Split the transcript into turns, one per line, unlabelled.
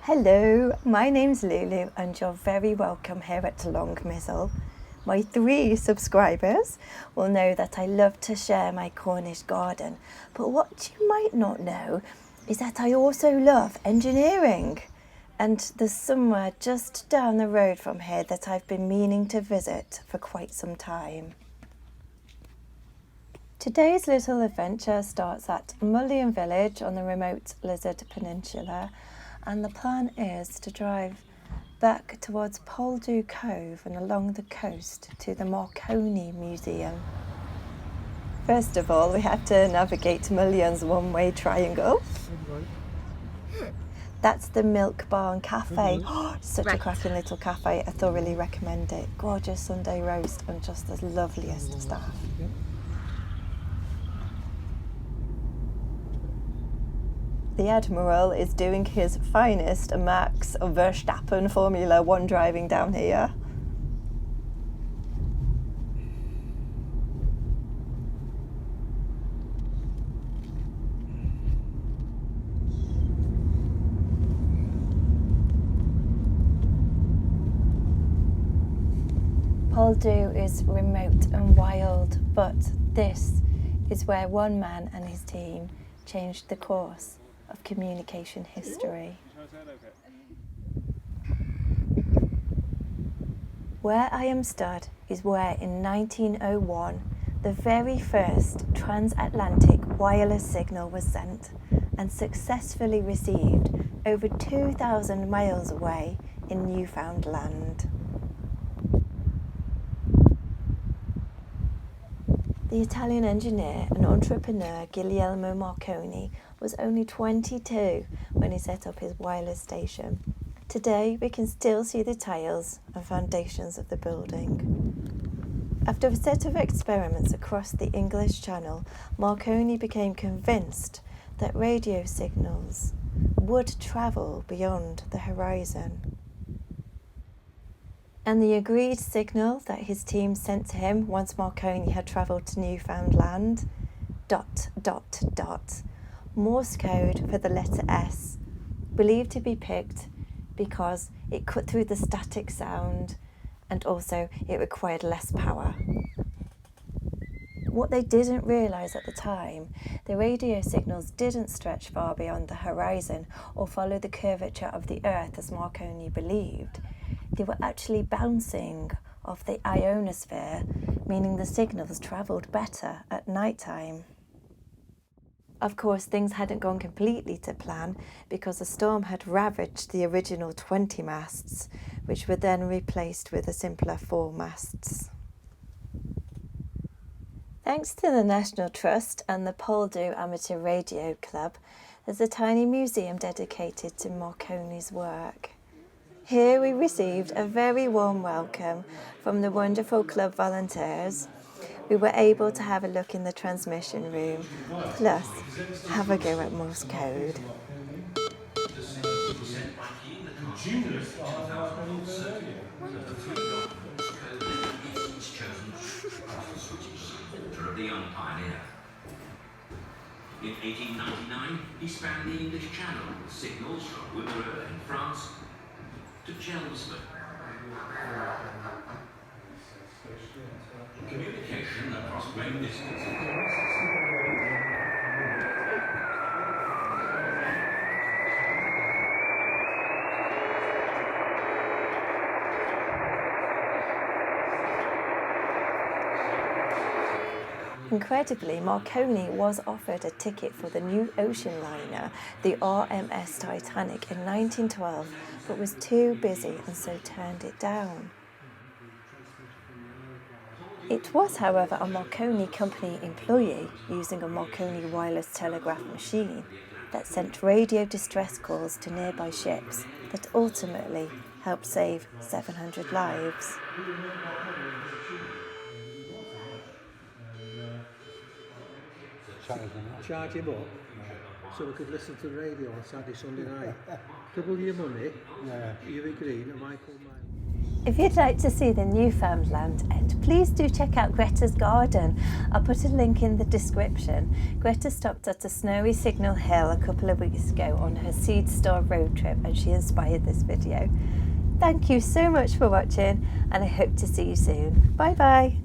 Hello, my name's Lulu and you're very welcome here at Long Mizzle. My 3 subscribers will know that I love to share my Cornish garden, but what you might not know is that I also love engineering. And there's somewhere just down the road from here that I've been meaning to visit for quite some time. Today's little adventure starts at Mullion Village on the remote Lizard Peninsula, and the plan is to drive back towards Poldhu Cove and along the coast to the Marconi Museum. First of all, we have to navigate Mullion's one-way triangle. That's the Milk Barn Cafe. Such a cracking little cafe. I thoroughly recommend it. Gorgeous Sunday roast and just the loveliest staff. The Admiral is doing his finest Max Verstappen Formula 1 driving down here. Poldhu is remote and wild, but this is where one man and his team changed the course of communication history. Where I am stood is where in 1901 the very first transatlantic wireless signal was sent and successfully received over 2,000 miles away in Newfoundland. The Italian engineer and entrepreneur Guglielmo Marconi was only 22 when he set up his wireless station. Today we can still see the tiles and foundations of the building. After a set of experiments across the English Channel, Marconi became convinced that radio signals would travel beyond the horizon. And the agreed signal that his team sent to him once Marconi had travelled to Newfoundland, ... Morse code for the letter S, believed to be picked because it cut through the static sound and also it required less power. What they didn't realise at the time, the radio signals didn't stretch far beyond the horizon or follow the curvature of the Earth as Marconi believed. They were actually bouncing off the ionosphere, meaning the signals travelled better at night time. Of course, things hadn't gone completely to plan because a storm had ravaged the original 20 masts, which were then replaced with a simpler 4 masts. Thanks to the National Trust and the Poldhu Amateur Radio Club, there's a tiny museum dedicated to Marconi's work. Here we received a very warm welcome from the wonderful club volunteers. We were able to have a look in the transmission room, plus have a go at Morse code.
In 1899, he spanned the English Channel with signals from Wimereux in France to Chelmsford. Communication across great distances.
Incredibly, Marconi was offered a ticket for the new ocean liner, the RMS Titanic, in 1912, but was too busy and so turned it down. It was, however, a Marconi company employee using a Marconi wireless telegraph machine that sent radio distress calls to nearby ships that ultimately helped save 700 lives.
Charge him up so we could listen to the radio on Saturday, Sunday night. Double your money, Huey Green and Michael Mann.
If you'd like to see the Newfoundland end, please do check out Greta's garden. I'll put a link in the description. Greta stopped at a snowy Signal Hill a couple of weeks ago on her seed store road trip, and she inspired this video. Thank you so much for watching, and I hope to see you soon. Bye bye.